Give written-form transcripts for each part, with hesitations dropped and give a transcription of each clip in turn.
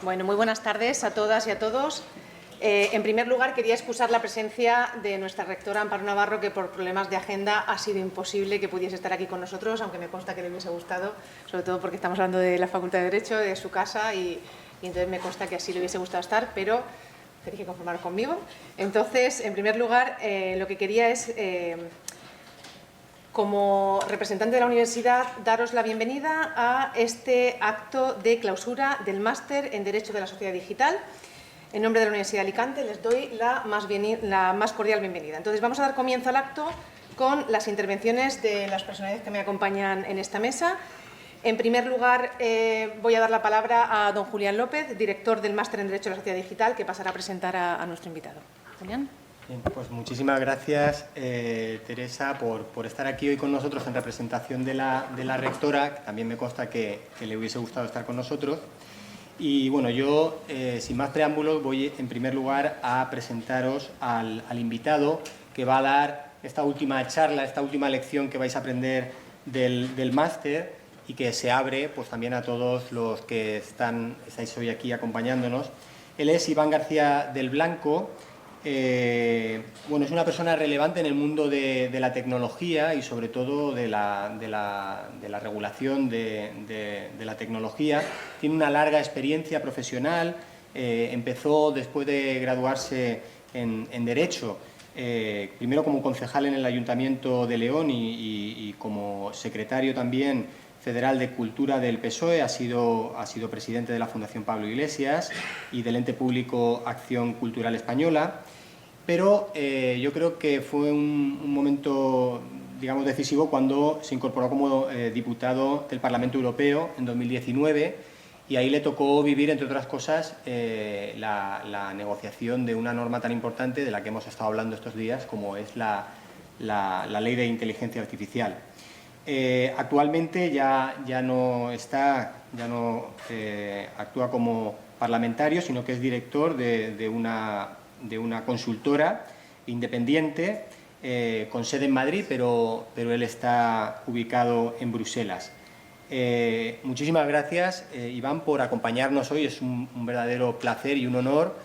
Bueno, muy buenas tardes a todas y a todos. En primer lugar, quería excusar la presencia de nuestra rectora Amparo Navarro, que por problemas de agenda ha sido imposible que pudiese estar aquí con nosotros, aunque me consta que le hubiese gustado, sobre todo porque estamos hablando de la Facultad de Derecho, de su casa, y entonces me consta que así le hubiese gustado estar, pero tenéis que conformar conmigo. Entonces, en primer lugar, lo que quería es, como representante de la universidad, daros la bienvenida a este acto de clausura del Máster en Derecho de la Sociedad Digital. En nombre de la Universidad de Alicante les doy la más cordial bienvenida. Entonces, vamos a dar comienzo al acto con las intervenciones de las personalidades que me acompañan en esta mesa. En primer lugar, voy a dar la palabra a don Julián López, director del Máster en Derecho de la Sociedad Digital, que pasará a presentar a nuestro invitado. Julián. Bien, pues muchísimas gracias, Teresa, por estar aquí hoy con nosotros en representación de la rectora, que también me consta que le hubiese gustado estar con nosotros. Y bueno, yo, sin más preámbulos, voy en primer lugar a presentaros al invitado que va a dar esta última charla, esta última lección que vais a aprender del máster y que se abre pues, también a todos los que estáis hoy aquí acompañándonos. Él es Iván García del Blanco. Bueno, es una persona relevante en el mundo de la tecnología y sobre todo de la regulación de la tecnología. Tiene una larga experiencia profesional, empezó después de graduarse en Derecho, primero como concejal en el Ayuntamiento de León y como secretario también federal de Cultura del PSOE, ha sido presidente de la Fundación Pablo Iglesias y del ente público Acción Cultural Española, pero yo creo que fue un momento, digamos, decisivo cuando se incorporó como diputado del Parlamento Europeo en 2019 y ahí le tocó vivir, entre otras cosas, la negociación de una norma tan importante de la que hemos estado hablando estos días como es la Ley de Inteligencia Artificial. Actualmente ya no actúa como parlamentario, sino que es director de una consultora independiente con sede en Madrid, pero él está ubicado en Bruselas. Muchísimas gracias, Iván, por acompañarnos hoy. Es un verdadero placer y un honor.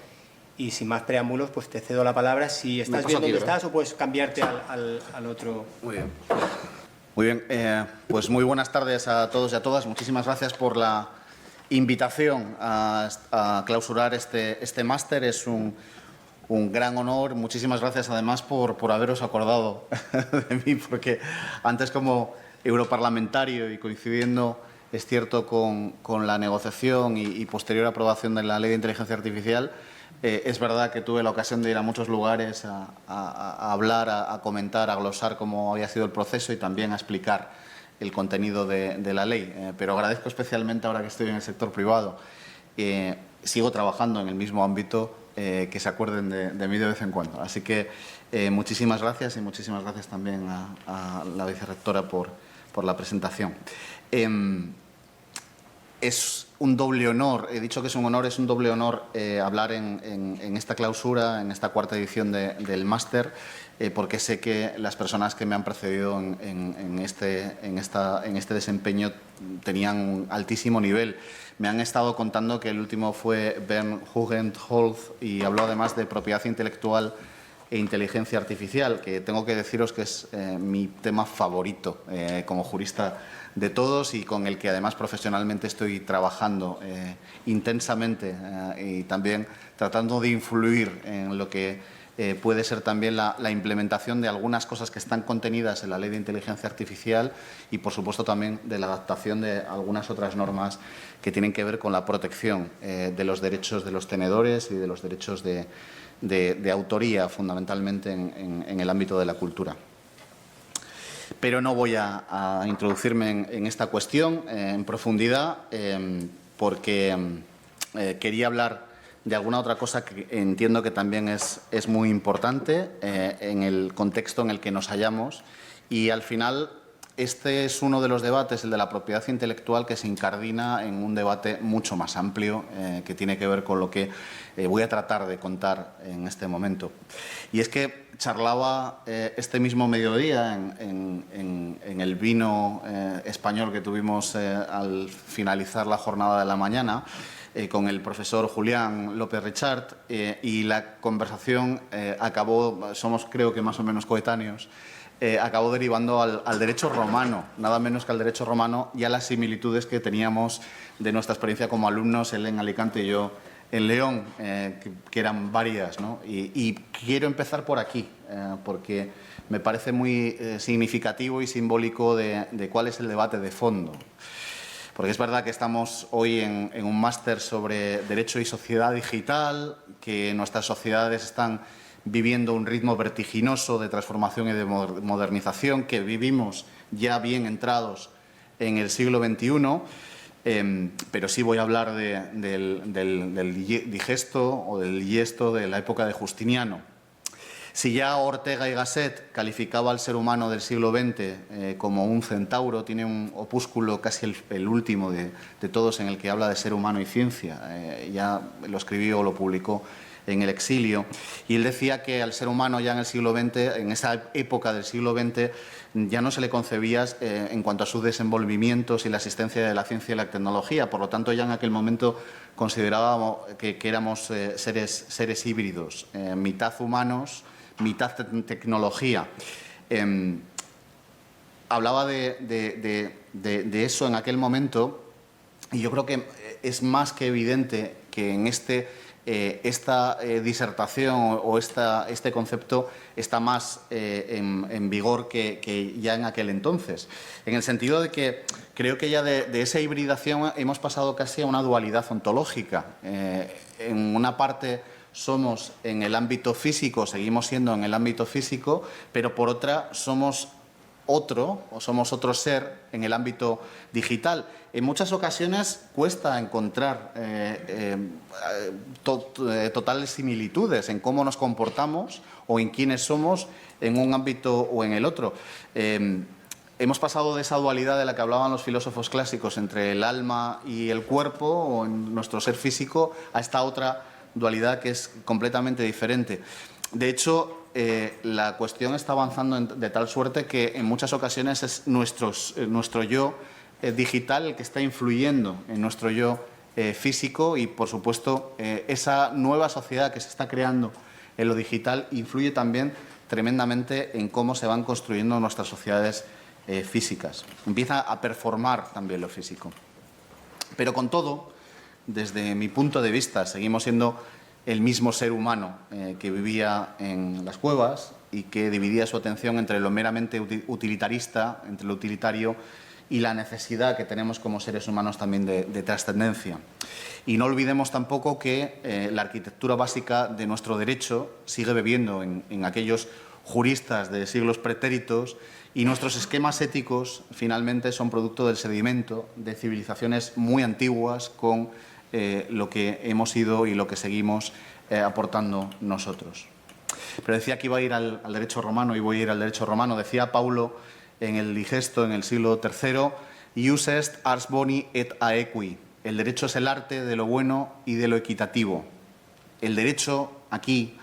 Y sin más preámbulos, pues te cedo la palabra. Si estás bien donde estás o puedes cambiarte al otro. Muy bien. Muy bien, pues muy buenas tardes a todos y a todas. Muchísimas gracias por la invitación a clausurar este máster. Es un gran honor. Muchísimas gracias además por haberos acordado de mí, porque antes como europarlamentario y coincidiendo, es cierto, con la negociación y posterior aprobación de la Ley de Inteligencia Artificial, es verdad que tuve la ocasión de ir a muchos lugares a hablar, a comentar, a glosar cómo había sido el proceso y también a explicar el contenido de la ley. Pero agradezco especialmente ahora que estoy en el sector privado. Sigo trabajando en el mismo ámbito, que se acuerden de mí de vez en cuando. Así que muchísimas gracias y muchísimas gracias también a la vicerrectora por la presentación. Es un doble honor, he dicho que es un honor, es un doble honor hablar en esta clausura, en esta cuarta edición del máster, porque sé que las personas que me han precedido en este desempeño tenían un altísimo nivel. Me han estado contando que el último fue Bernd Hugenholtz y habló además de propiedad intelectual e inteligencia artificial, que tengo que deciros que es mi tema favorito como jurista de todos y con el que además profesionalmente estoy trabajando intensamente y también tratando de influir en lo que puede ser también la implementación de algunas cosas que están contenidas en la Ley de Inteligencia Artificial y, por supuesto, también de la adaptación de algunas otras normas que tienen que ver con la protección de los derechos de los tenedores y de los derechos de autoría, fundamentalmente en el ámbito de la cultura. Pero no voy a introducirme en esta cuestión en profundidad porque quería hablar de alguna otra cosa que entiendo que también es muy importante en el contexto en el que nos hallamos y al final este es uno de los debates, el de la propiedad intelectual, que se incardina en un debate mucho más amplio que tiene que ver con lo que voy a tratar de contar en este momento. Y es que charlaba este mismo mediodía en el vino español que tuvimos al finalizar la jornada de la mañana con el profesor Julián López Richart y la conversación acabó, somos creo que más o menos coetáneos, acabó derivando al derecho romano, nada menos que al derecho romano y a las similitudes que teníamos de nuestra experiencia como alumnos, él en Alicante y yo en León, que eran varias, ¿no? Y quiero empezar por aquí, porque me parece muy significativo y simbólico de cuál es el debate de fondo. Porque es verdad que estamos hoy en un máster sobre Derecho y Sociedad Digital, que nuestras sociedades están viviendo un ritmo vertiginoso de transformación y de modernización, que vivimos ya bien entrados en el siglo XXI, pero sí voy a hablar del digesto o del diesto de la época de Justiniano. Si ya Ortega y Gasset calificaba al ser humano del siglo XX como un centauro, tiene un opúsculo casi el último de todos en el que habla de ser humano y ciencia. Ya lo escribió o lo publicó en el exilio, y él decía que al ser humano ya en el siglo XX, en esa época del siglo XX, ya no se le concebía en cuanto a sus desenvolvimientos y la existencia de la ciencia y la tecnología. Por lo tanto, ya en aquel momento considerábamos que éramos seres híbridos, mitad humanos, mitad tecnología. Hablaba de eso en aquel momento, y yo creo que es más que evidente que en esta disertación o este concepto está más en vigor que ya en aquel entonces, en el sentido de que creo que ya de esa hibridación hemos pasado casi a una dualidad ontológica. En una parte somos en el ámbito físico, seguimos siendo en el ámbito físico, pero por otra somos otro ser en el ámbito digital. En muchas ocasiones cuesta encontrar totales similitudes en cómo nos comportamos o en quiénes somos en un ámbito o en el otro. Hemos pasado de esa dualidad de la que hablaban los filósofos clásicos entre el alma y el cuerpo o en nuestro ser físico a esta otra dualidad que es completamente diferente. De hecho, la cuestión está avanzando de tal suerte que en muchas ocasiones es nuestro yo digital el que está influyendo en nuestro yo físico y, por supuesto, esa nueva sociedad que se está creando en lo digital influye también tremendamente en cómo se van construyendo nuestras sociedades físicas. Empieza a performar también lo físico. Pero con todo, desde mi punto de vista, seguimos siendo el mismo ser humano que vivía en las cuevas y que dividía su atención entre lo meramente utilitarista, entre lo utilitario y la necesidad que tenemos como seres humanos también de trascendencia. Y no olvidemos tampoco que la arquitectura básica de nuestro derecho sigue bebiendo en aquellos juristas de siglos pretéritos y nuestros esquemas éticos finalmente son producto del sedimento de civilizaciones muy antiguas con lo que hemos sido y lo que seguimos aportando nosotros. Pero decía que iba a ir al derecho romano y voy a ir al derecho romano. Decía Paulo en el Digesto, en el siglo III, «Ius est ars boni et aequi». El derecho es el arte de lo bueno y de lo equitativo. El derecho aquí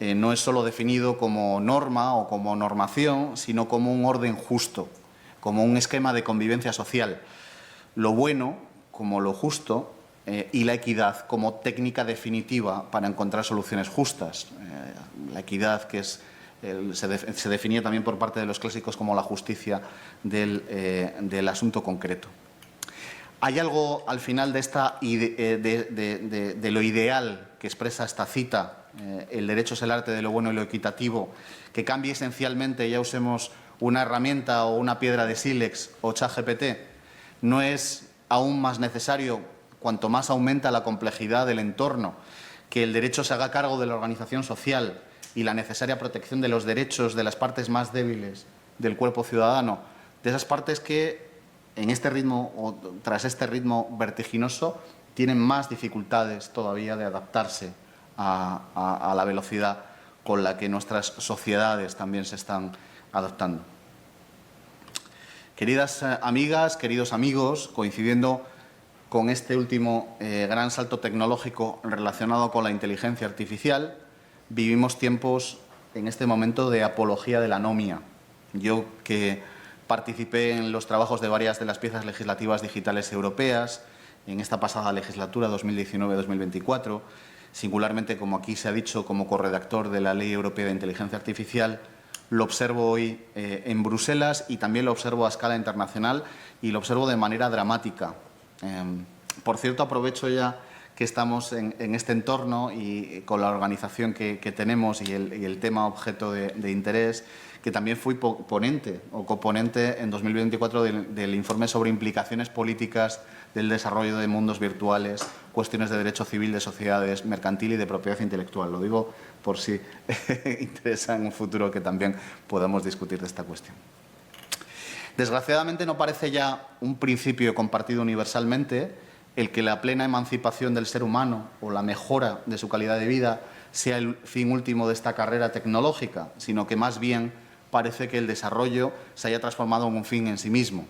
no es solo definido como norma o como normación, sino como un orden justo, como un esquema de convivencia social. Lo bueno como lo justo y la equidad como técnica definitiva para encontrar soluciones justas. La equidad que se definía también por parte de los clásicos como la justicia del asunto concreto. Hay algo al final de lo ideal que expresa esta cita, el derecho es el arte de lo bueno y lo equitativo, que cambie esencialmente, ya usemos una herramienta o una piedra de sílex o ChatGPT, no es aún más necesario, cuanto más aumenta la complejidad del entorno, que el derecho se haga cargo de la organización social y la necesaria protección de los derechos de las partes más débiles del cuerpo ciudadano, de esas partes que en este ritmo o tras este ritmo vertiginoso tienen más dificultades todavía de adaptarse a la velocidad con la que nuestras sociedades también se están adaptando. Queridas amigas, queridos amigos, coincidiendo con este último gran salto tecnológico relacionado con la inteligencia artificial, vivimos tiempos en este momento de apología de la anomia. Yo, que participé en los trabajos de varias de las piezas legislativas digitales europeas en esta pasada legislatura 2019-2024, singularmente, como aquí se ha dicho, como corredactor de la Ley Europea de Inteligencia Artificial, lo observo hoy en Bruselas y también lo observo a escala internacional y lo observo de manera dramática. Por cierto, aprovecho ya que estamos en este entorno y con la organización que tenemos y el tema objeto de interés, que también fui ponente o coponente en 2024 del informe sobre implicaciones políticas del desarrollo de mundos virtuales, cuestiones de derecho civil, de sociedades, mercantil y de propiedad intelectual. Lo digo por si interesa en un futuro que también podamos discutir de esta cuestión. Desgraciadamente no parece ya un principio compartido universalmente el que la plena emancipación del ser humano o la mejora de su calidad de vida sea el fin último de esta carrera tecnológica, sino que más bien parece que el desarrollo se haya transformado en un fin en sí mismo.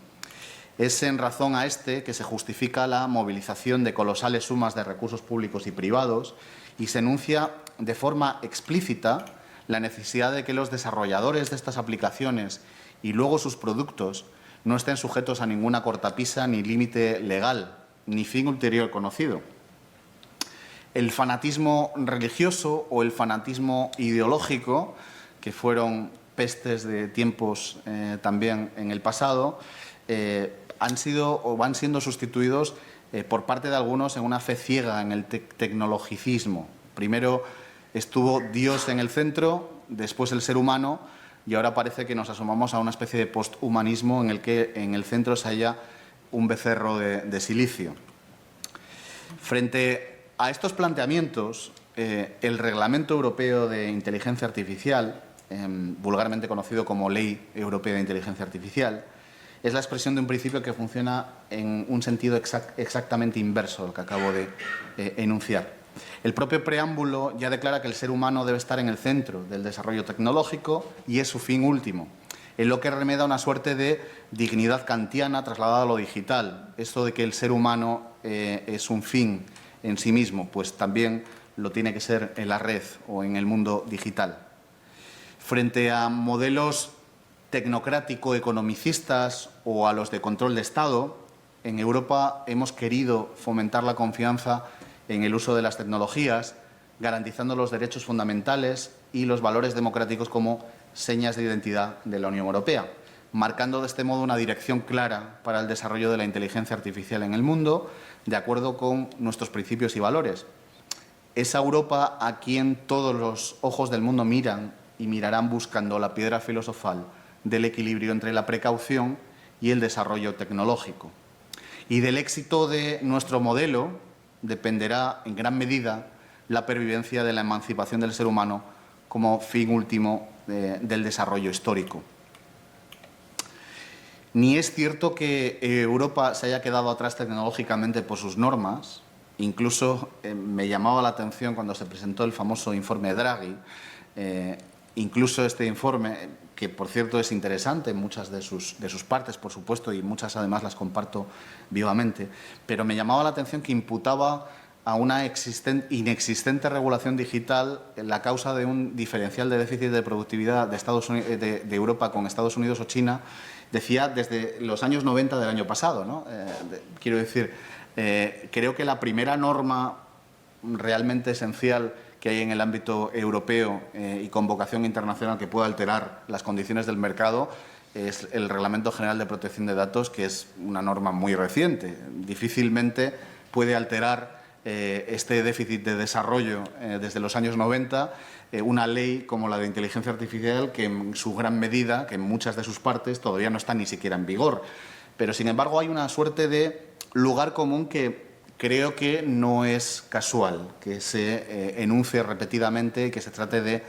Es en razón a este que se justifica la movilización de colosales sumas de recursos públicos y privados y se enuncia de forma explícita la necesidad de que los desarrolladores de estas aplicaciones y luego sus productos no estén sujetos a ninguna cortapisa ni límite legal, ni fin ulterior conocido. El fanatismo religioso o el fanatismo ideológico, que fueron pestes de tiempos también en el pasado, han sido o van siendo sustituidos por parte de algunos en una fe ciega en el tecnologicismo. Primero estuvo Dios en el centro, después el ser humano, y ahora parece que nos asomamos a una especie de posthumanismo en el que en el centro se halla un becerro de silicio. Frente a estos planteamientos, el Reglamento Europeo de Inteligencia Artificial, vulgarmente conocido como Ley Europea de Inteligencia Artificial, es la expresión de un principio que funciona en un sentido exactamente inverso al que acabo de enunciar. El propio preámbulo ya declara que el ser humano debe estar en el centro del desarrollo tecnológico y es su fin último, en lo que remeda una suerte de dignidad kantiana trasladada a lo digital. Esto de que el ser humano es un fin en sí mismo, pues también lo tiene que ser en la red o en el mundo digital. Frente a modelos tecnocrático-economicistas o a los de control de Estado, en Europa hemos querido fomentar la confianza en el uso de las tecnologías, garantizando los derechos fundamentales y los valores democráticos como señas de identidad de la Unión Europea, marcando de este modo una dirección clara para el desarrollo de la inteligencia artificial en el mundo, de acuerdo con nuestros principios y valores. Esa Europa a quien todos los ojos del mundo miran y mirarán buscando la piedra filosofal del equilibrio entre la precaución y el desarrollo tecnológico. Y del éxito de nuestro modelo dependerá en gran medida la pervivencia de la emancipación del ser humano como fin último del desarrollo histórico. Ni es cierto que Europa se haya quedado atrás tecnológicamente por sus normas. Incluso me llamaba la atención cuando se presentó el famoso informe Draghi, incluso este informe, que por cierto es interesante en muchas de sus partes, por supuesto, y muchas además las comparto vivamente, pero me llamaba la atención que imputaba a una inexistente regulación digital la causa de un diferencial de déficit de productividad de Europa con Estados Unidos o China, decía desde los años 90 del año pasado, ¿no? Quiero decir, creo que la primera norma realmente esencial que hay en el ámbito europeo y con vocación internacional que pueda alterar las condiciones del mercado es el Reglamento General de Protección de Datos, que es una norma muy reciente. Difícilmente puede alterar este déficit de desarrollo desde los años 90 una ley como la de inteligencia artificial que en su gran medida, que en muchas de sus partes todavía no está ni siquiera en vigor. Pero, sin embargo, hay una suerte de lugar común que creo que no es casual, que se enuncie repetidamente y que se trate de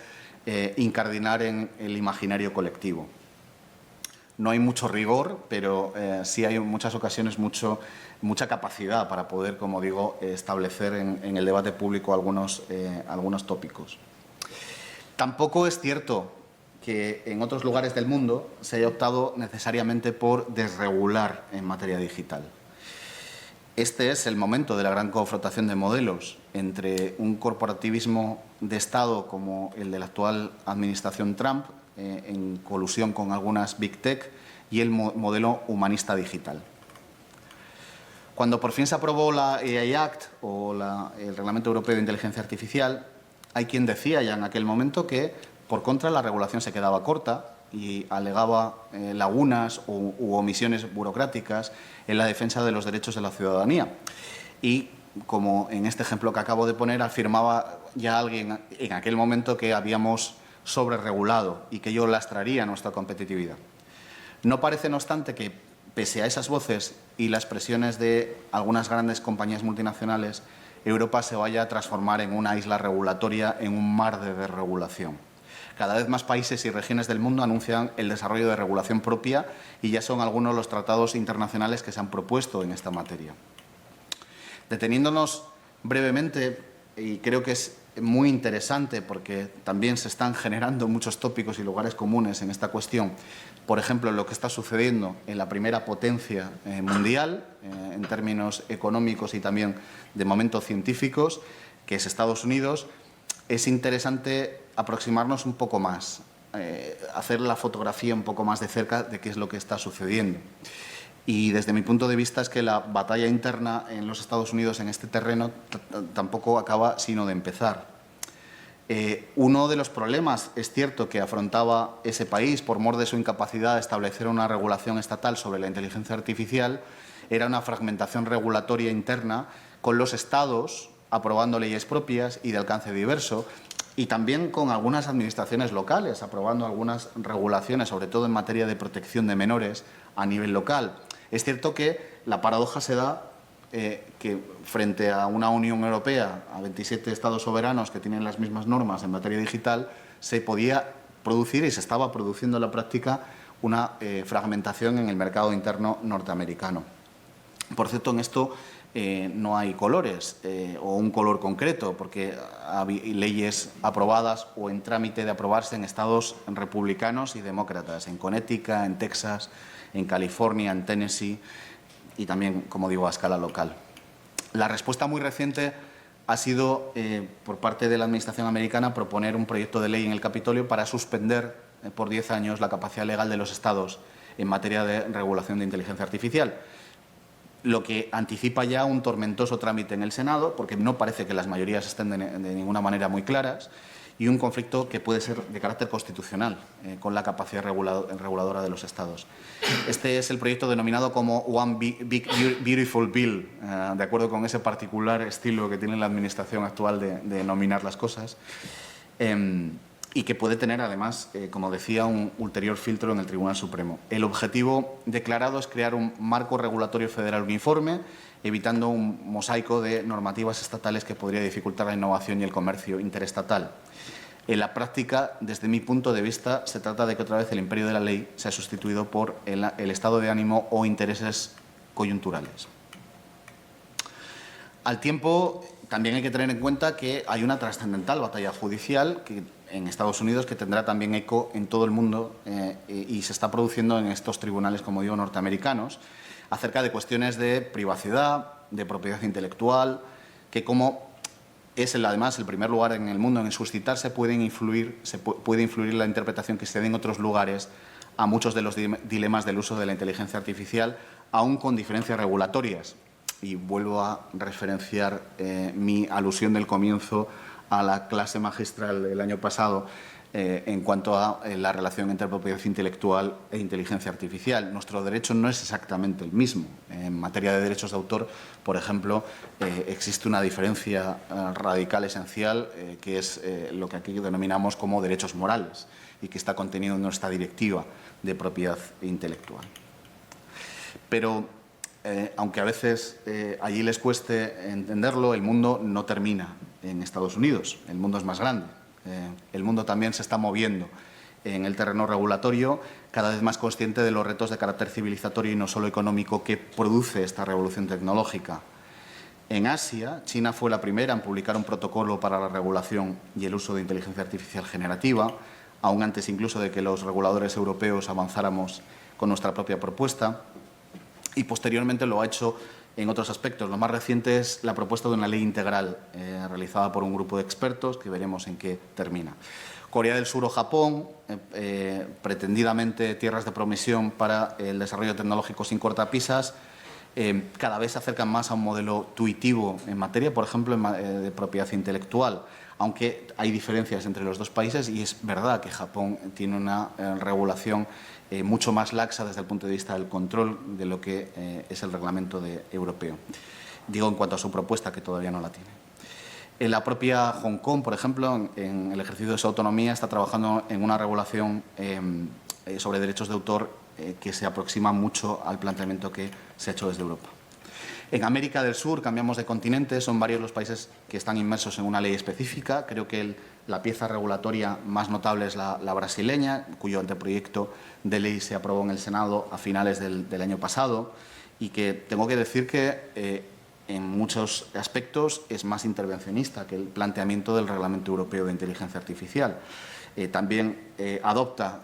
incardinar en el imaginario colectivo. No hay mucho rigor, pero sí hay en muchas ocasiones mucha capacidad para poder, como digo, establecer en el debate público algunos tópicos. Tampoco es cierto que en otros lugares del mundo se haya optado necesariamente por desregular en materia digital. Este es el momento de la gran confrontación de modelos entre un corporativismo de Estado como el de la actual administración Trump, en colusión con algunas Big Tech, y el modelo humanista digital. Cuando por fin se aprobó la AI Act o el Reglamento Europeo de Inteligencia Artificial, hay quien decía ya en aquel momento que, por contra, la regulación se quedaba corta y alegaba lagunas u omisiones burocráticas en la defensa de los derechos de la ciudadanía. Y, como en este ejemplo que acabo de poner, afirmaba ya alguien en aquel momento que habíamos sobreregulado y que ello lastraría nuestra competitividad. No parece, no obstante, que, pese a esas voces y las presiones de algunas grandes compañías multinacionales, Europa se vaya a transformar en una isla regulatoria, en un mar de desregulación. Cada vez más países y regiones del mundo anuncian el desarrollo de regulación propia y ya son algunos los tratados internacionales que se han propuesto en esta materia. Deteniéndonos brevemente, y creo que es muy interesante porque también se están generando muchos tópicos y lugares comunes en esta cuestión, por ejemplo, lo que está sucediendo en la primera potencia mundial, en términos económicos y también de momento científicos, que es Estados Unidos. Es interesante aproximarnos un poco más, hacer la fotografía un poco más de cerca de qué es lo que está sucediendo. Y desde mi punto de vista es que la batalla interna en los Estados Unidos en este terreno tampoco acaba sino de empezar. Uno de los problemas, es cierto, que afrontaba ese país por mor de su incapacidad de establecer una regulación estatal sobre la inteligencia artificial era una fragmentación regulatoria interna con los estados aprobando leyes propias y de alcance diverso, y también con algunas administraciones locales aprobando algunas regulaciones, sobre todo en materia de protección de menores a nivel local. Es cierto que la paradoja se da que frente a una Unión Europea, a 27 estados soberanos que tienen las mismas normas en materia digital, se podía producir y se estaba produciendo en la práctica una fragmentación en el mercado interno norteamericano. Por cierto, en esto no hay colores o un color concreto, porque hay leyes aprobadas o en trámite de aprobarse en estados republicanos y demócratas, en Connecticut, en Texas, en California, en Tennessee y también, como digo, a escala local. La respuesta muy reciente ha sido, por parte de la Administración americana, proponer un proyecto de ley en el Capitolio para suspender por 10 años la capacidad legal de los estados en materia de regulación de inteligencia artificial, lo que anticipa ya un tormentoso trámite en el Senado, porque no parece que las mayorías estén de ninguna manera muy claras, y un conflicto que puede ser de carácter constitucional con la capacidad reguladora de los estados. Este es el proyecto denominado como One Big Beautiful Bill, de acuerdo con ese particular estilo que tiene la administración actual de nominar las cosas, y que puede tener, además, como decía, un ulterior filtro en el Tribunal Supremo. El objetivo declarado es crear un marco regulatorio federal uniforme, evitando un mosaico de normativas estatales que podría dificultar la innovación y el comercio interestatal. En la práctica, desde mi punto de vista, se trata de que otra vez el imperio de la ley sea sustituido por el estado de ánimo o intereses coyunturales. Al tiempo, también hay que tener en cuenta que hay una trascendental batalla judicial en Estados Unidos que tendrá también eco en todo el mundo y se está produciendo en estos tribunales, como digo, norteamericanos, acerca de cuestiones de privacidad, de propiedad intelectual, que, como es además el primer lugar en el mundo en suscitarse, puede influir en la interpretación que se dé en otros lugares a muchos de los dilemas del uso de la inteligencia artificial, aún con diferencias regulatorias. Y vuelvo a referenciar mi alusión del comienzo a la clase magistral del año pasado en cuanto a la relación entre propiedad intelectual e inteligencia artificial. Nuestro derecho no es exactamente el mismo. En materia de derechos de autor, por ejemplo, existe una diferencia radical esencial que es lo que aquí denominamos como derechos morales y que está contenido en nuestra directiva de propiedad intelectual. Pero, aunque a veces allí les cueste entenderlo, el mundo no termina en Estados Unidos. El mundo es más grande. El mundo también se está moviendo en el terreno regulatorio, cada vez más consciente de los retos de carácter civilizatorio y no solo económico que produce esta revolución tecnológica. En Asia, China fue la primera en publicar un protocolo para la regulación y el uso de inteligencia artificial generativa. aún antes incluso de que los reguladores europeos avanzáramos con nuestra propia propuesta, y posteriormente lo ha hecho en otros aspectos. Lo más reciente es la propuesta de una ley integral realizada por un grupo de expertos que veremos en qué termina. Corea del Sur o Japón, pretendidamente tierras de promisión para el desarrollo tecnológico sin cortapisas, cada vez se acercan más a un modelo tuitivo en materia, por ejemplo, de propiedad intelectual, aunque hay diferencias entre los dos países y es verdad que Japón tiene una regulación mucho más laxa desde el punto de vista del control de lo que es el reglamento europeo. Digo en cuanto a su propuesta, que todavía no la tiene. En la propia Hong Kong, por ejemplo, en el ejercicio de su autonomía, está trabajando en una regulación sobre derechos de autor que se aproxima mucho al planteamiento que se ha hecho desde Europa. En América del Sur, cambiamos de continente, son varios los países que están inmersos en una ley específica. Creo que la pieza regulatoria más notable es la brasileña, cuyo anteproyecto de ley se aprobó en el Senado a finales del año pasado y que tengo que decir que en muchos aspectos es más intervencionista que el planteamiento del Reglamento Europeo de Inteligencia Artificial. También adopta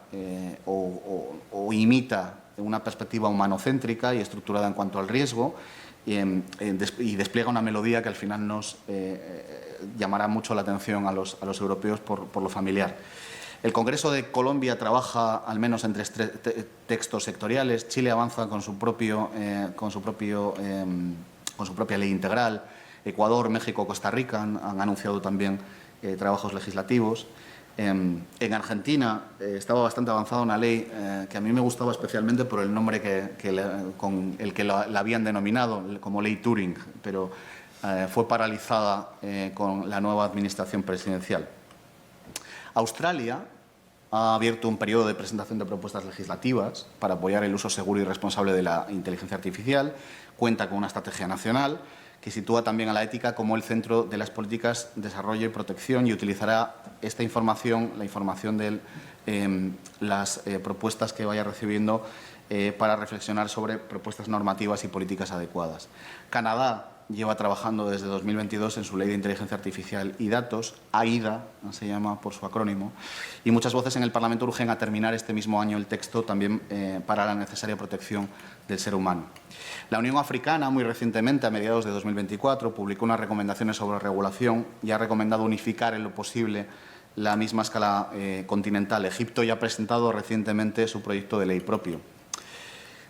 o imita una perspectiva humanocéntrica y estructurada en cuanto al riesgo y despliega una melodía que al final nos llamará mucho la atención a los europeos por lo familiar. El Congreso de Colombia trabaja al menos en 3 textos sectoriales. Chile avanza con su propia ley integral. Ecuador, México, Costa Rica han anunciado también trabajos legislativos. En Argentina estaba bastante avanzada una ley que a mí me gustaba especialmente por el nombre con el que la habían denominado, como ley Turing, pero fue paralizada con la nueva administración presidencial. Australia ha abierto un periodo de presentación de propuestas legislativas para apoyar el uso seguro y responsable de la inteligencia artificial. Cuenta con una estrategia nacional que sitúa también a la ética como el centro de las políticas de desarrollo y protección y utilizará esta información, la información de las propuestas que vaya recibiendo para reflexionar sobre propuestas normativas y políticas adecuadas. Canadá lleva trabajando desde 2022 en su Ley de Inteligencia Artificial y Datos, AIDA, se llama por su acrónimo, y muchas voces en el Parlamento urgen a terminar este mismo año el texto también para la necesaria protección del ser humano. La Unión Africana, muy recientemente, a mediados de 2024, publicó unas recomendaciones sobre regulación y ha recomendado unificar en lo posible la misma escala continental. Egipto ya ha presentado recientemente su proyecto de ley propio.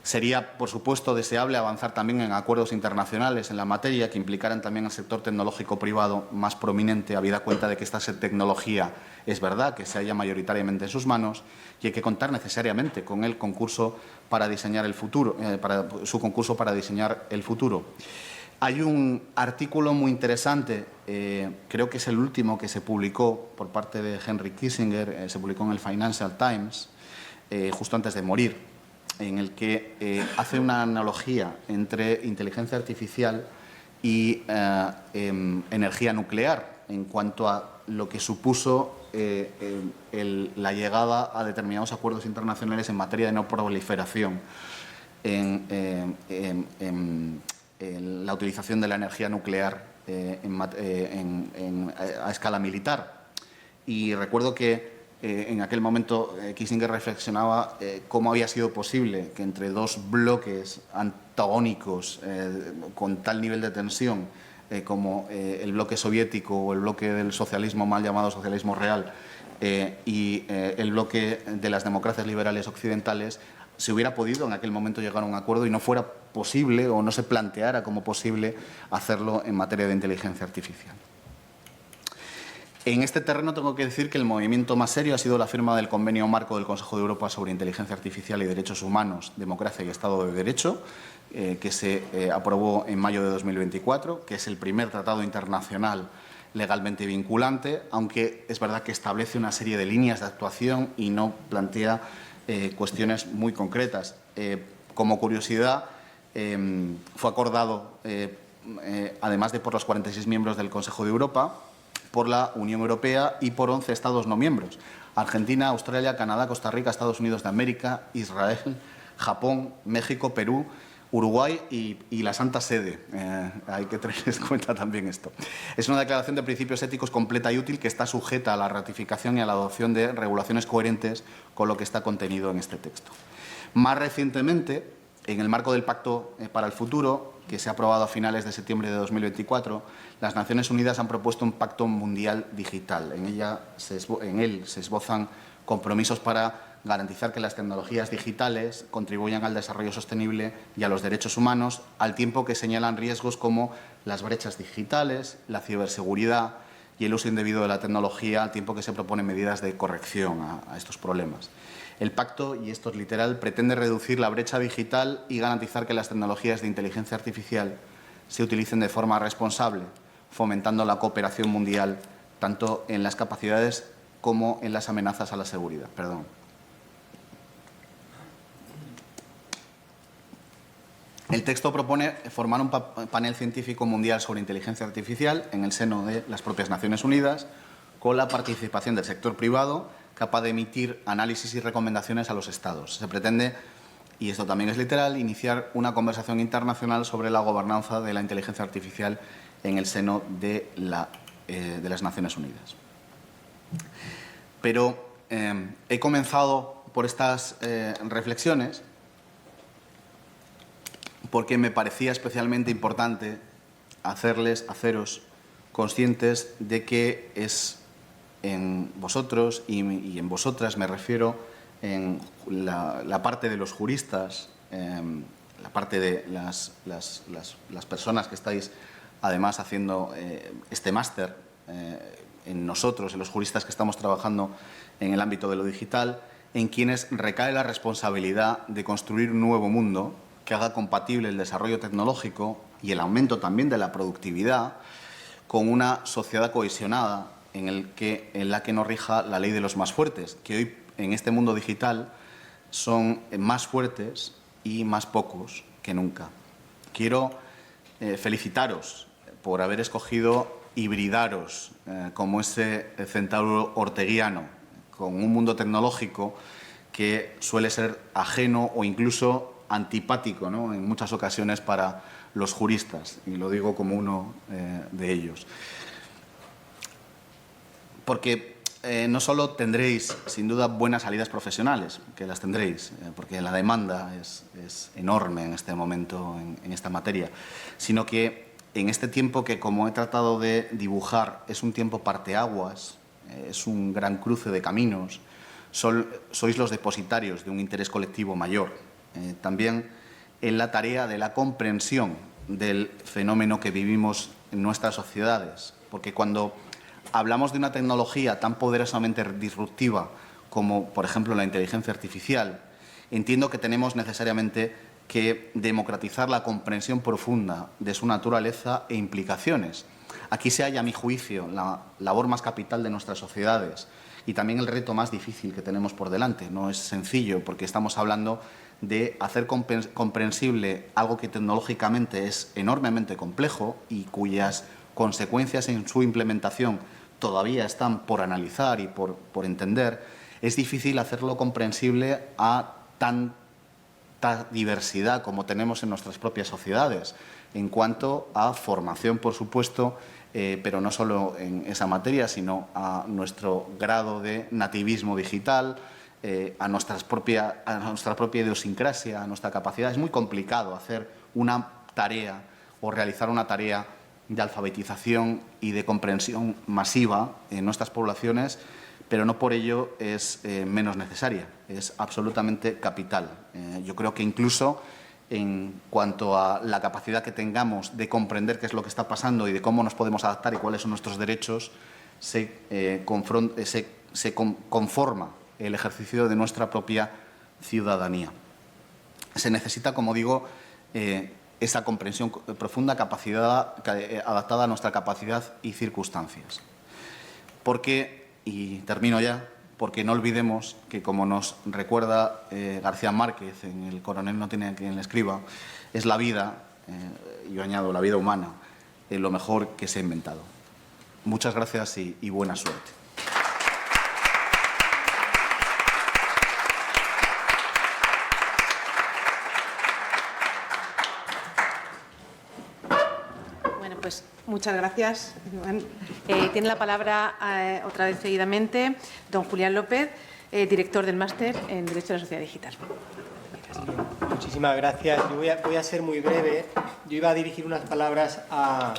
Sería, por supuesto, deseable avanzar también en acuerdos internacionales en la materia que implicaran también al sector tecnológico privado más prominente, habida cuenta de que esta tecnología es verdad que se halla mayoritariamente en sus manos y hay que contar necesariamente con el concurso para diseñar el futuro, su concurso para diseñar el futuro. Hay un artículo muy interesante, creo que es el último que se publicó por parte de Henry Kissinger, se publicó en el Financial Times, justo antes de morir, en el que hace una analogía entre inteligencia artificial y energía nuclear en cuanto a lo que supuso la llegada a determinados acuerdos internacionales en materia de no proliferación en la utilización de la energía nuclear a escala militar. Y recuerdo que en aquel momento Kissinger reflexionaba cómo había sido posible que entre dos bloques antagónicos con tal nivel de tensión como el bloque soviético o el bloque del socialismo mal llamado socialismo real y el bloque de las democracias liberales occidentales se hubiera podido en aquel momento llegar a un acuerdo y no fuera posible o no se planteara como posible hacerlo en materia de inteligencia artificial. En este terreno tengo que decir que el movimiento más serio ha sido la firma del Convenio Marco del Consejo de Europa sobre Inteligencia Artificial y Derechos Humanos, Democracia y Estado de Derecho, que se aprobó en mayo de 2024, que es el primer tratado internacional legalmente vinculante, aunque es verdad que establece una serie de líneas de actuación y no plantea cuestiones muy concretas. Como curiosidad, fue acordado, además de por los 46 miembros del Consejo de Europa, por la Unión Europea y por 11 Estados no miembros: Argentina, Australia, Canadá, Costa Rica, Estados Unidos de América, Israel, Japón, México, Perú, Uruguay y la Santa Sede. Hay que tener en cuenta también esto. Es una declaración de principios éticos completa y útil que está sujeta a la ratificación y a la adopción de regulaciones coherentes con lo que está contenido en este texto. Más recientemente, en el marco del Pacto para el Futuro, que se ha aprobado a finales de septiembre de 2024, las Naciones Unidas han propuesto un Pacto Mundial Digital. En él se esbozan compromisos para garantizar que las tecnologías digitales contribuyan al desarrollo sostenible y a los derechos humanos, al tiempo que señalan riesgos como las brechas digitales, la ciberseguridad y el uso indebido de la tecnología, al tiempo que se proponen medidas de corrección a estos problemas. El pacto, y esto es literal, pretende reducir la brecha digital y garantizar que las tecnologías de inteligencia artificial se utilicen de forma responsable, fomentando la cooperación mundial tanto en las capacidades como en las amenazas a la seguridad. El texto propone formar un panel científico mundial sobre inteligencia artificial en el seno de las propias Naciones Unidas, con la participación del sector privado, capaz de emitir análisis y recomendaciones a los Estados. Se pretende, y esto también es literal, iniciar una conversación internacional sobre la gobernanza de la inteligencia artificial en el seno de las Naciones Unidas. Pero he comenzado por estas reflexiones porque me parecía especialmente importante haceros conscientes de que es en vosotros y en vosotras, me refiero, en la parte de los juristas, la parte de las personas que estáis además haciendo este máster, en nosotros, en los juristas que estamos trabajando en el ámbito de lo digital, en quienes recae la responsabilidad de construir un nuevo mundo que haga compatible el desarrollo tecnológico y el aumento también de la productividad con una sociedad cohesionada en la que no rija la ley de los más fuertes, que hoy en este mundo digital son más fuertes y más pocos que nunca. Quiero felicitaros por haber escogido hibridaros como ese centauro orteguiano con un mundo tecnológico que suele ser ajeno o incluso antipático, ¿no?, en muchas ocasiones para los juristas, y lo digo como uno de ellos. Porque no solo tendréis, sin duda, buenas salidas profesionales, que las tendréis, porque la demanda es enorme en este momento en esta materia, sino que en este tiempo que, como he tratado de dibujar, es un tiempo parteaguas, es un gran cruce de caminos, sois los depositarios de un interés colectivo mayor. También en la tarea de la comprensión del fenómeno que vivimos en nuestras sociedades, porque cuando hablamos de una tecnología tan poderosamente disruptiva como, por ejemplo, la inteligencia artificial, entiendo que tenemos necesariamente que democratizar la comprensión profunda de su naturaleza e implicaciones. Aquí se halla, a mi juicio, la labor más capital de nuestras sociedades y también el reto más difícil que tenemos por delante. No es sencillo, porque estamos hablando de hacer comprensible algo que tecnológicamente es enormemente complejo y cuyas consecuencias en su implementación todavía están por analizar y por entender. Es difícil hacerlo comprensible a tanta diversidad como tenemos en nuestras propias sociedades, en cuanto a formación, por supuesto, pero no solo en esa materia, sino a nuestro grado de nativismo digital, a nuestra propia idiosincrasia, a nuestra capacidad. Es muy complicado hacer una tarea o realizar una tarea de alfabetización y de comprensión masiva en nuestras poblaciones, pero no por ello es menos necesaria, es absolutamente capital. Yo creo que incluso en cuanto a la capacidad que tengamos de comprender qué es lo que está pasando y de cómo nos podemos adaptar y cuáles son nuestros derechos, se conforma el ejercicio de nuestra propia ciudadanía. Se necesita, como digo, esa comprensión profunda, capacidad adaptada a nuestra capacidad y circunstancias. Porque, y termino ya, porque no olvidemos que, como nos recuerda García Márquez en El coronel no tiene a quien le escriba, es la vida, yo añado la vida humana, lo mejor que se ha inventado. Muchas gracias y buena suerte. Muchas gracias, Iván. Tiene la palabra otra vez seguidamente don Julián López, director del máster en Derecho de la Sociedad Digital. Muchísimas gracias. Yo voy a ser muy breve. Yo iba a dirigir unas palabras a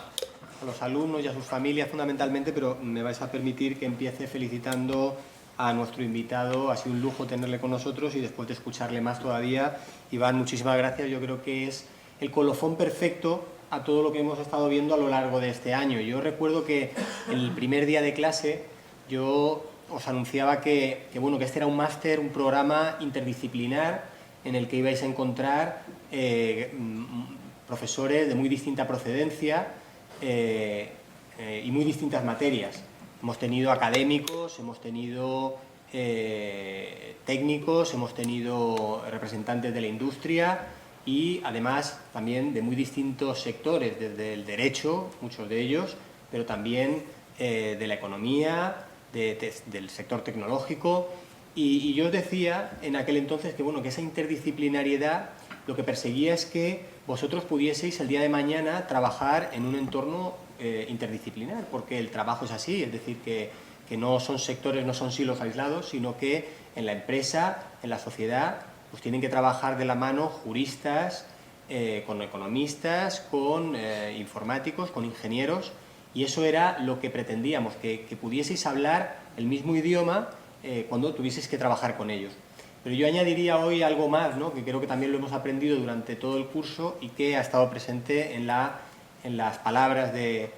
los alumnos y a sus familias fundamentalmente, pero me vais a permitir que empiece felicitando a nuestro invitado. Ha sido un lujo tenerle con nosotros y después de escucharle más todavía. Iván, muchísimas gracias. Yo creo que es el colofón perfecto a todo lo que hemos estado viendo a lo largo de este año. Yo recuerdo que el primer día de clase yo os anunciaba que este era un máster, un programa interdisciplinar en el que ibais a encontrar profesores de muy distinta procedencia y muy distintas materias. Hemos tenido académicos, hemos tenido técnicos, hemos tenido representantes de la industria y además también de muy distintos sectores, desde el derecho, muchos de ellos, pero también de la economía, del sector tecnológico. Y yo os decía en aquel entonces que esa interdisciplinariedad lo que perseguía es que vosotros pudieseis el día de mañana trabajar en un entorno interdisciplinar, porque el trabajo es así, es decir, que no son sectores, no son silos aislados, sino que en la empresa, en la sociedad, pues tienen que trabajar de la mano juristas, con economistas, con informáticos, con ingenieros, y eso era lo que pretendíamos, que pudieseis hablar el mismo idioma cuando tuvieseis que trabajar con ellos. Pero yo añadiría hoy algo más, ¿no?, que creo que también lo hemos aprendido durante todo el curso y que ha estado presente en las palabras de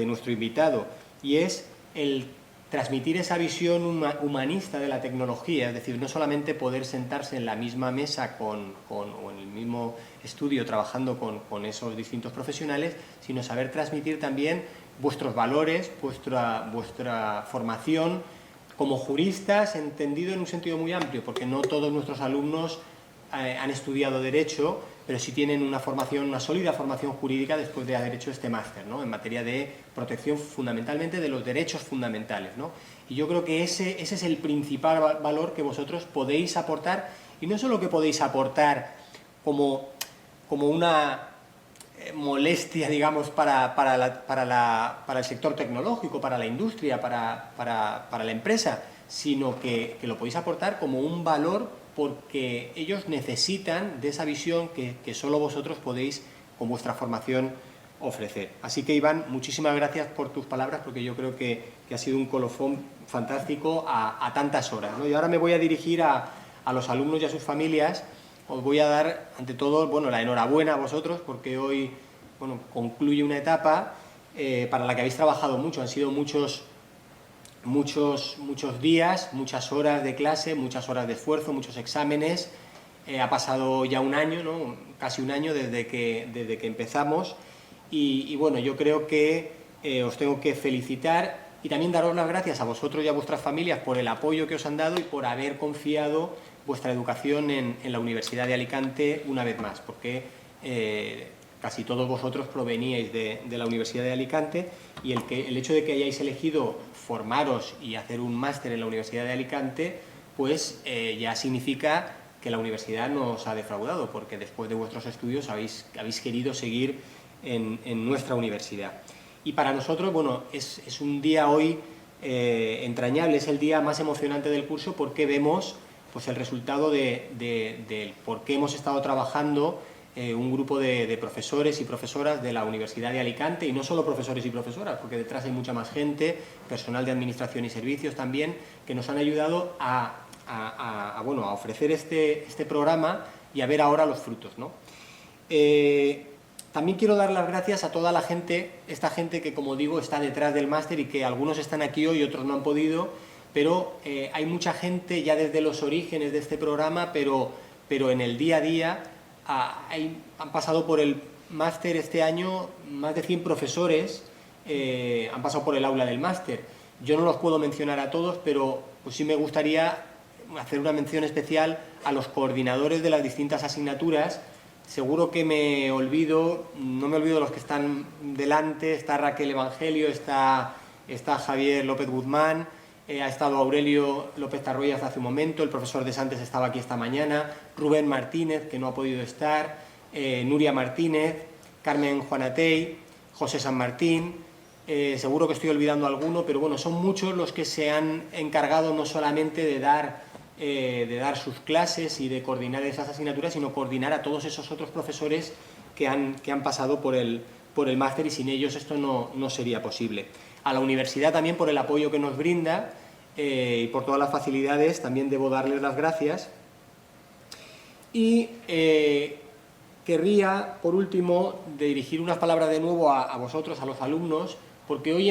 nuestro invitado, y es el transmitir esa visión humanista de la tecnología, es decir, no solamente poder sentarse en la misma mesa o en el mismo estudio trabajando con esos distintos profesionales, sino saber transmitir también vuestros valores, vuestra formación como juristas, entendido en un sentido muy amplio, porque no todos nuestros alumnos han estudiado Derecho, pero sí tienen una sólida formación jurídica después de haber hecho este máster, ¿no?, en materia de protección fundamentalmente de los derechos fundamentales, ¿no? Y yo creo que ese es el principal valor que vosotros podéis aportar, y no solo que podéis aportar como una molestia, digamos, para el sector tecnológico, para la industria, para la empresa, sino que lo podéis aportar como un valor porque ellos necesitan de esa visión que solo vosotros podéis, con vuestra formación, ofrecer. Así que, Iván, muchísimas gracias por tus palabras, porque yo creo que ha sido un colofón fantástico a tantas horas, ¿no? Y ahora me voy a dirigir a los alumnos y a sus familias. Os voy a dar, ante todo, la enhorabuena a vosotros, porque hoy concluye una etapa para la que habéis trabajado mucho. Han sido muchos días, muchas horas de clase, muchas horas de esfuerzo, muchos exámenes. Ha pasado ya un año, ¿no?, casi un año desde que empezamos, y yo creo que os tengo que felicitar y también daros las gracias a vosotros y a vuestras familias por el apoyo que os han dado y por haber confiado vuestra educación en la Universidad de Alicante una vez más, porque casi todos vosotros proveníais de la Universidad de Alicante, y el hecho de que hayáis elegido formaros y hacer un máster en la Universidad de Alicante, pues ya significa que la universidad no os ha defraudado, porque después de vuestros estudios habéis querido seguir en nuestra universidad. Y para nosotros, es un día hoy entrañable, es el día más emocionante del curso, porque vemos pues el resultado de por qué hemos estado trabajando un grupo de profesores y profesoras de la Universidad de Alicante, y no solo profesores y profesoras, porque detrás hay mucha más gente, personal de administración y servicios también, que nos han ayudado a ofrecer este programa y a ver ahora los frutos, ¿no? También quiero dar las gracias a toda la gente, esta gente que, como digo, está detrás del máster y que algunos están aquí hoy y otros no han podido, pero hay mucha gente ya desde los orígenes de este programa, pero en el día a día han pasado por el máster este año más de 100 profesores, han pasado por el aula del máster. Yo no los puedo mencionar a todos, pero pues sí me gustaría hacer una mención especial a los coordinadores de las distintas asignaturas. Seguro que no me olvido de los que están delante. Está Raquel Evangelio, está Javier López Guzmán, ha estado Aurelio López Tarroyas hace un momento, el profesor de Santes estaba aquí esta mañana, Rubén Martínez, que no ha podido estar, Nuria Martínez, Carmen Juanatey, José San Martín, seguro que estoy olvidando alguno, pero bueno, son muchos los que se han encargado no solamente de dar sus clases y de coordinar esas asignaturas, sino coordinar a todos esos otros profesores que han pasado por el máster, y sin ellos esto no sería posible. A la universidad también por el apoyo que nos brinda y por todas las facilidades, también debo darles las gracias. Y querría, por último, dirigir unas palabras de nuevo a vosotros, a los alumnos, porque hoy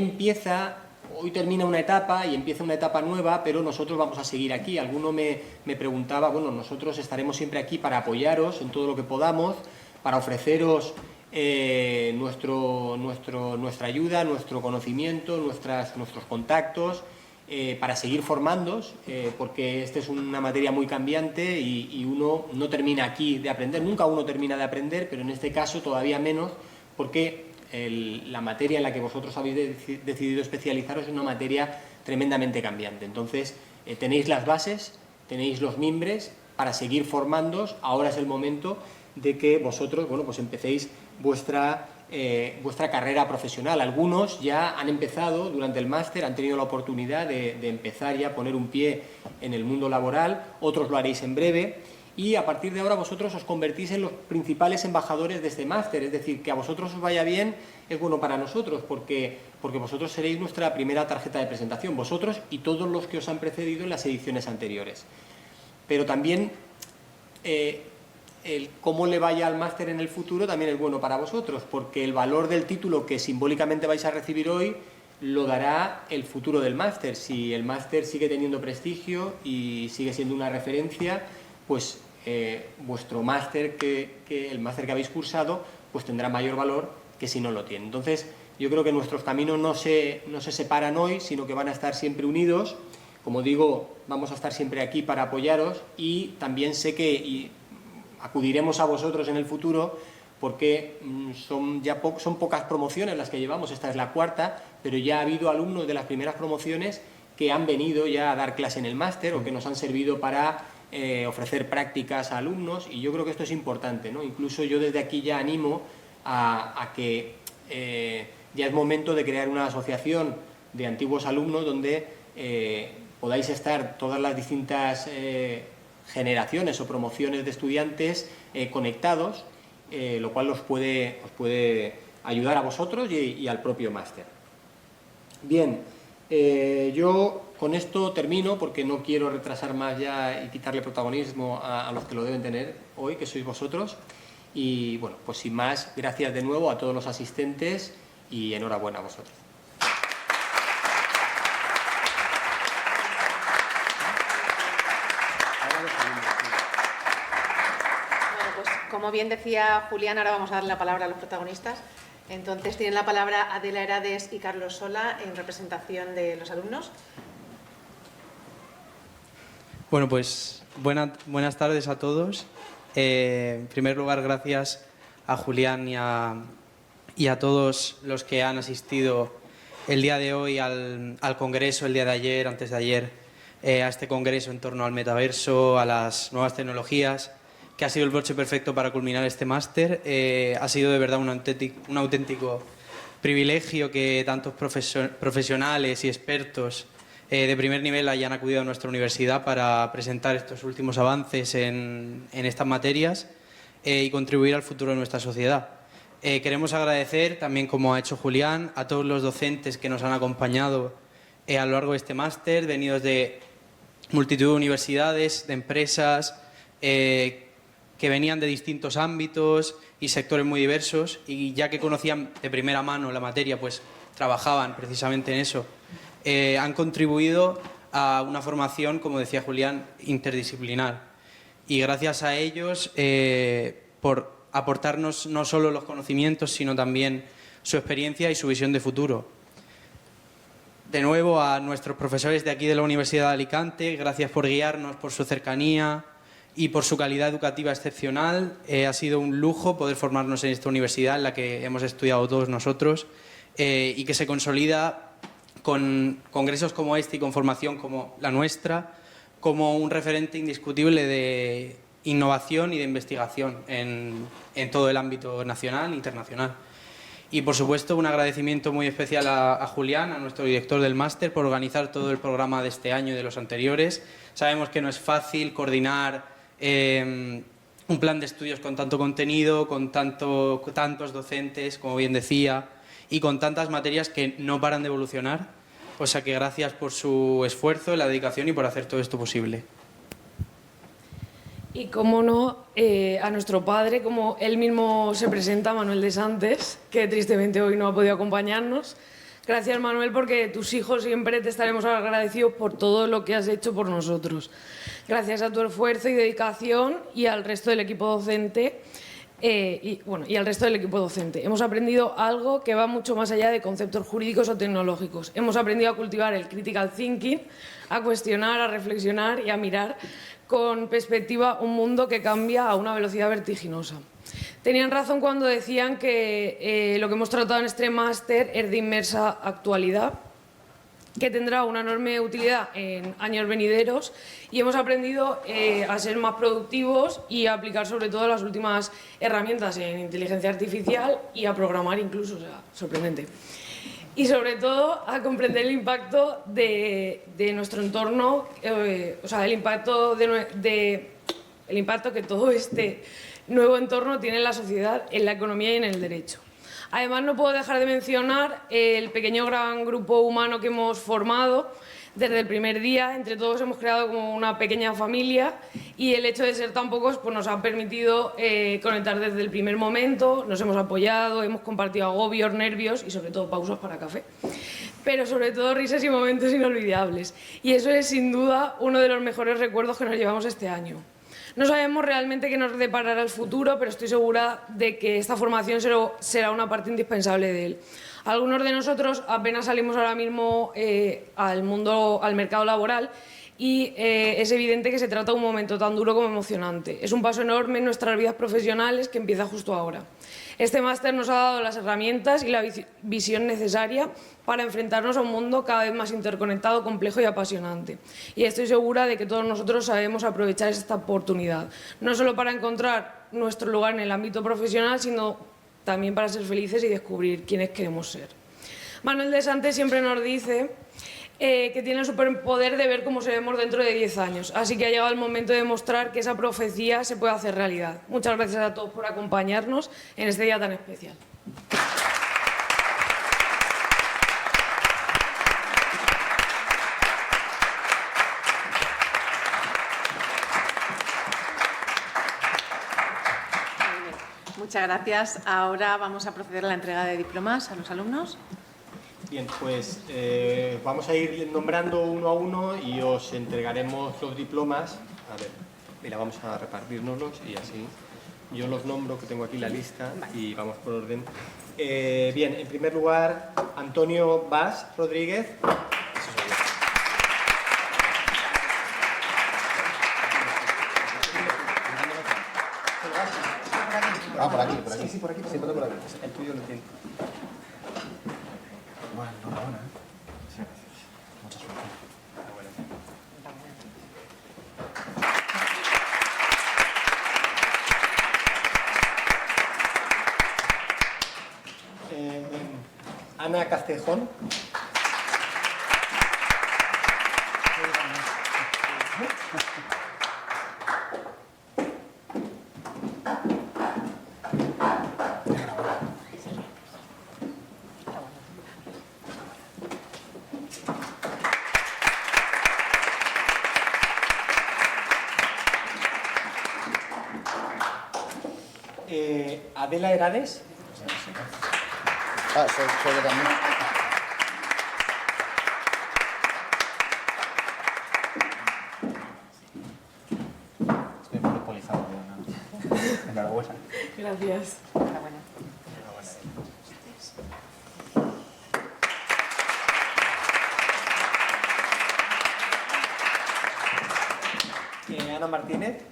termina una etapa y empieza una etapa nueva, pero nosotros vamos a seguir aquí. Alguno me preguntaba, bueno, nosotros estaremos siempre aquí para apoyaros en todo lo que podamos, para ofreceros nuestra ayuda, nuestro conocimiento, nuestros contactos, para seguir formándoos, porque esta es una materia muy cambiante y uno no termina aquí de aprender, nunca uno termina de aprender, pero en este caso todavía menos, porque la materia en la que vosotros habéis decidido especializaros es una materia tremendamente cambiante. Entonces, tenéis las bases, tenéis los mimbres para seguir formándoos. Ahora es el momento de que vosotros, bueno, pues empecéis vuestra carrera profesional. Algunos ya han empezado durante el máster, han tenido la oportunidad de empezar ya a poner un pie en el mundo laboral, otros lo haréis en breve, y a partir de ahora vosotros os convertís en los principales embajadores de este máster. Es decir, que a vosotros os vaya bien es bueno para nosotros, porque vosotros seréis nuestra primera tarjeta de presentación, vosotros y todos los que os han precedido en las ediciones anteriores. Pero también el cómo le vaya al máster en el futuro también es bueno para vosotros, porque el valor del título que simbólicamente vais a recibir hoy lo dará el futuro del máster. Si el máster sigue teniendo prestigio y sigue siendo una referencia, pues vuestro máster, el máster que habéis cursado, pues tendrá mayor valor que si no lo tiene. Entonces, yo creo que nuestros caminos no se separan hoy, sino que van a estar siempre unidos. Como digo, vamos a estar siempre aquí para apoyaros, y también sé que acudiremos a vosotros en el futuro, porque son pocas promociones las que llevamos. Esta es la cuarta, pero ya ha habido alumnos de las primeras promociones que han venido ya a dar clase en el máster, o que nos han servido para ofrecer prácticas a alumnos, y yo creo que esto es importante, ¿no? Incluso yo desde aquí ya animo a que ya es momento de crear una asociación de antiguos alumnos donde podáis estar todas las distintas generaciones o promociones de estudiantes conectados, lo cual os puede ayudar a vosotros y al propio máster. Bien, yo con esto termino, porque no quiero retrasar más ya y quitarle protagonismo a los que lo deben tener hoy, que sois vosotros. Y bueno, pues sin más, gracias de nuevo a todos los asistentes y enhorabuena a vosotros. Bueno, pues como bien decía Julián, ahora vamos a darle la palabra a los protagonistas. Entonces tienen la palabra Adela Herades y Carlos Sola en representación de los alumnos. Bueno, pues buenas tardes a todos. En primer lugar, gracias a Julián y a todos los que han asistido el día de hoy al congreso, el día de ayer, antes de ayer, a este congreso en torno al metaverso, a las nuevas tecnologías, que ha sido el broche perfecto para culminar este máster. Ha sido de verdad un auténtico privilegio que tantos profesionales y expertos de primer nivel hayan acudido a nuestra universidad para presentar estos últimos avances en estas materias y contribuir al futuro de nuestra sociedad. Queremos agradecer también, como ha hecho Julián, a todos los docentes que nos han acompañado a lo largo de este máster, venidos de multitud de universidades, de empresas, que venían de distintos ámbitos y sectores muy diversos, y ya que conocían de primera mano la materia, pues trabajaban precisamente en eso. Han contribuido a una formación, como decía Julián, interdisciplinar. Y gracias a ellos, por aportarnos no solo los conocimientos, sino también su experiencia y su visión de futuro. De nuevo, a nuestros profesores de aquí de la Universidad de Alicante, gracias por guiarnos, por su cercanía y por su calidad educativa excepcional. Ha sido un lujo poder formarnos en esta universidad en la que hemos estudiado todos nosotros y que se consolida con congresos como este y con formación como la nuestra, como un referente indiscutible de innovación y de investigación en todo el ámbito nacional e internacional. Y, por supuesto, un agradecimiento muy especial a Julián, a nuestro director del máster, por organizar todo el programa de este año y de los anteriores. Sabemos que no es fácil coordinar un plan de estudios con tanto contenido, con tantos docentes, como bien decía, y con tantas materias que no paran de evolucionar. O sea que gracias por su esfuerzo, la dedicación y por hacer todo esto posible. Y cómo no, a nuestro padre, como él mismo se presenta, Manuel de Santes, que tristemente hoy no ha podido acompañarnos. Gracias, Manuel, porque tus hijos siempre te estaremos agradecidos por todo lo que has hecho por nosotros. Gracias a tu esfuerzo y dedicación y al resto del equipo docente. Hemos aprendido algo que va mucho más allá de conceptos jurídicos o tecnológicos. Hemos aprendido a cultivar el critical thinking, a cuestionar, a reflexionar y a mirar con perspectiva un mundo que cambia a una velocidad vertiginosa. Tenían razón cuando decían que lo que hemos tratado en este máster es de inmersa actualidad, que tendrá una enorme utilidad en años venideros, y hemos aprendido a ser más productivos y a aplicar sobre todo las últimas herramientas en inteligencia artificial y a programar incluso, o sea, sorprendente. Y sobre todo a comprender el impacto de nuestro entorno, o sea, el impacto que todo este nuevo entorno tiene en la sociedad, en la economía y en el derecho. Además, no puedo dejar de mencionar el pequeño gran grupo humano que hemos formado desde el primer día. Entre todos hemos creado como una pequeña familia, y el hecho de ser tan pocos pues nos ha permitido conectar desde el primer momento. Nos hemos apoyado, hemos compartido agobios, nervios y sobre todo pausas para café, pero sobre todo risas y momentos inolvidables, y eso es sin duda uno de los mejores recuerdos que nos llevamos este año. No sabemos realmente qué nos deparará el futuro, pero estoy segura de que esta formación será una parte indispensable de él. Algunos de nosotros apenas salimos ahora mismo al mercado laboral, y es evidente que se trata de un momento tan duro como emocionante. Es un paso enorme en nuestras vidas profesionales que empieza justo ahora. Este máster nos ha dado las herramientas y la visión necesaria para enfrentarnos a un mundo cada vez más interconectado, complejo y apasionante. Y estoy segura de que todos nosotros sabemos aprovechar esta oportunidad, no solo para encontrar nuestro lugar en el ámbito profesional, sino también para ser felices y descubrir quiénes queremos ser. Manuel de Santes siempre nos dice que tiene el superpoder de ver cómo seremos dentro de 10 años. Así que ha llegado el momento de demostrar que esa profecía se puede hacer realidad. Muchas gracias a todos por acompañarnos en este día tan especial. Muchas gracias. Ahora vamos a proceder a la entrega de diplomas a los alumnos. Bien, pues vamos a ir nombrando uno a uno y os entregaremos los diplomas. A ver, mira, vamos a repartirnoslos y así. Yo los nombro, que tengo aquí la lista, y vamos por orden. Bien, en primer lugar, Antonio Bas Rodríguez. Por aquí. Sí, por aquí. Siempre por aquí. El tuyo lo tiene. Bueno, enhorabuena. Sí, gracias. Mucha suerte. Ana Castejón. Adela Herades. Soy yo también. Estoy monopolizado. Enhorabuena. Gracias. Ana Martínez.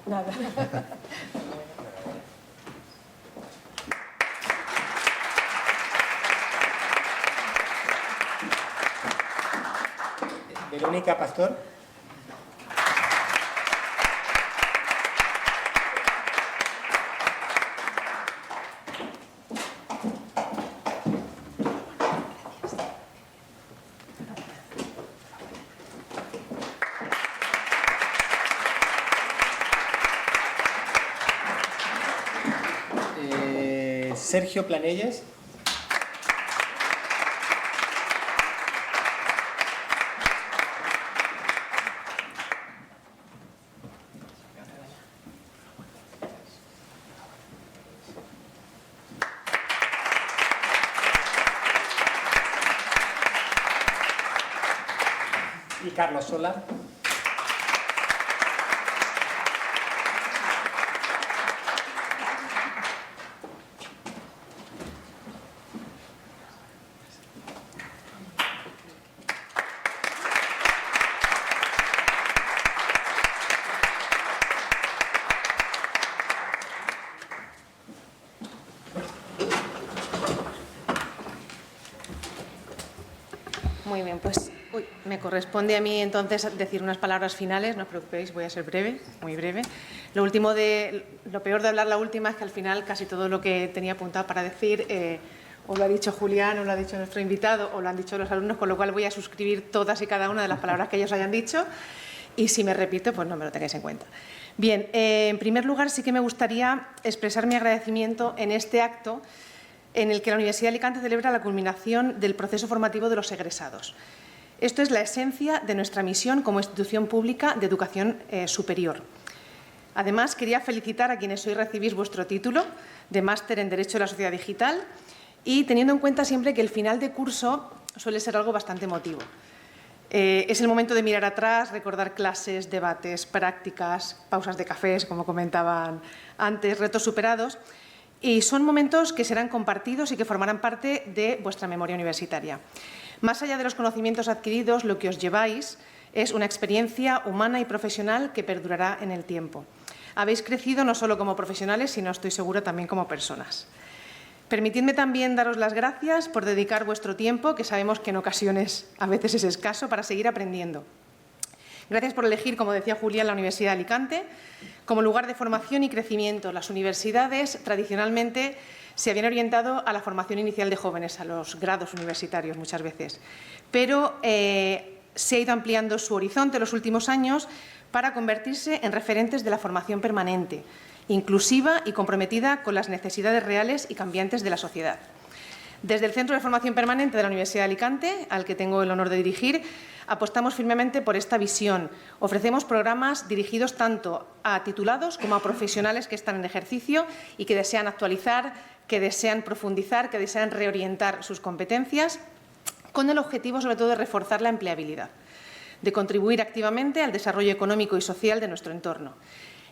Nada. Mónica Pastor. Sergio Planelles. Y Carlos Sola. Muy bien, pues me corresponde a mí entonces decir unas palabras finales, no os preocupéis, voy a ser breve, muy breve. Lo peor de hablar la última es que al final casi todo lo que tenía apuntado para decir o lo ha dicho Julián, o lo ha dicho nuestro invitado, o lo han dicho los alumnos, con lo cual voy a suscribir todas y cada una de las palabras que ellos hayan dicho y si me repito, pues no me lo tengáis en cuenta. Bien, en primer lugar sí que me gustaría expresar mi agradecimiento en este acto en el que la Universidad de Alicante celebra la culminación del proceso formativo de los egresados. Esto es la esencia de nuestra misión como institución pública de educación superior. Además, quería felicitar a quienes hoy recibís vuestro título de Máster en Derecho de la Sociedad Digital y teniendo en cuenta siempre que el final de curso suele ser algo bastante emotivo. Es el momento de mirar atrás, recordar clases, debates, prácticas, pausas de cafés, como comentaban antes, retos superados. Y son momentos que serán compartidos y que formarán parte de vuestra memoria universitaria. Más allá de los conocimientos adquiridos, lo que os lleváis es una experiencia humana y profesional que perdurará en el tiempo. Habéis crecido no solo como profesionales, sino, estoy segura, también como personas. Permitidme también daros las gracias por dedicar vuestro tiempo, que sabemos que en ocasiones a veces es escaso, para seguir aprendiendo. Gracias por elegir, como decía Julián, la Universidad de Alicante como lugar de formación y crecimiento. Las universidades tradicionalmente se habían orientado a la formación inicial de jóvenes, a los grados universitarios muchas veces, pero se ha ido ampliando su horizonte en los últimos años para convertirse en referentes de la formación permanente, inclusiva y comprometida con las necesidades reales y cambiantes de la sociedad. Desde el Centro de Formación Permanente de la Universidad de Alicante, al que tengo el honor de dirigir, apostamos firmemente por esta visión. Ofrecemos programas dirigidos tanto a titulados como a profesionales que están en ejercicio y que desean actualizar, que desean profundizar, que desean reorientar sus competencias, con el objetivo, sobre todo, de reforzar la empleabilidad, de contribuir activamente al desarrollo económico y social de nuestro entorno.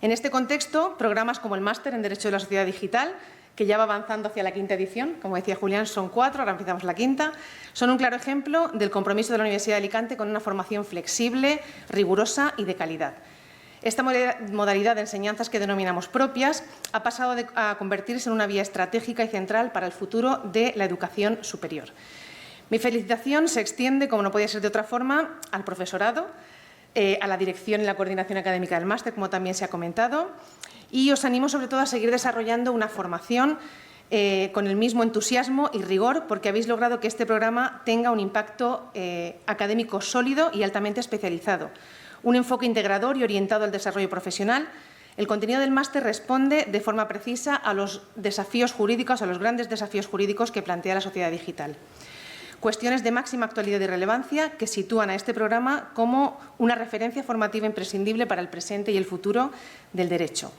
En este contexto, programas como el Máster en Derecho de la Sociedad Digital, que ya va avanzando hacia la quinta edición, como decía Julián, son 4, ahora empezamos la quinta, son un claro ejemplo del compromiso de la Universidad de Alicante con una formación flexible, rigurosa y de calidad. Esta modalidad de enseñanzas que denominamos propias ha pasado a convertirse en una vía estratégica y central para el futuro de la educación superior. Mi felicitación se extiende, como no podía ser de otra forma, al profesorado, a la dirección y la coordinación académica del máster, como también se ha comentado, y os animo sobre todo a seguir desarrollando una formación con el mismo entusiasmo y rigor, porque habéis logrado que este programa tenga un impacto académico sólido y altamente especializado, un enfoque integrador y orientado al desarrollo profesional. El contenido del máster responde de forma precisa a los desafíos jurídicos, a los grandes desafíos jurídicos que plantea la sociedad digital. Cuestiones de máxima actualidad y relevancia que sitúan a este programa como una referencia formativa imprescindible para el presente y el futuro del derecho.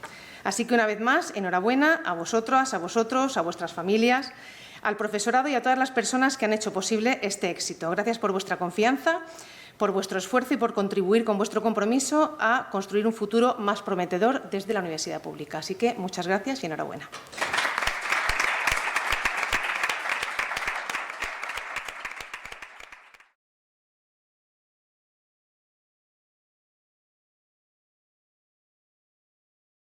Así que, una vez más, enhorabuena a vosotras, a vosotros, a vuestras familias, al profesorado y a todas las personas que han hecho posible este éxito. Gracias por vuestra confianza, por vuestro esfuerzo y por contribuir con vuestro compromiso a construir un futuro más prometedor desde la universidad pública. Así que, muchas gracias y enhorabuena.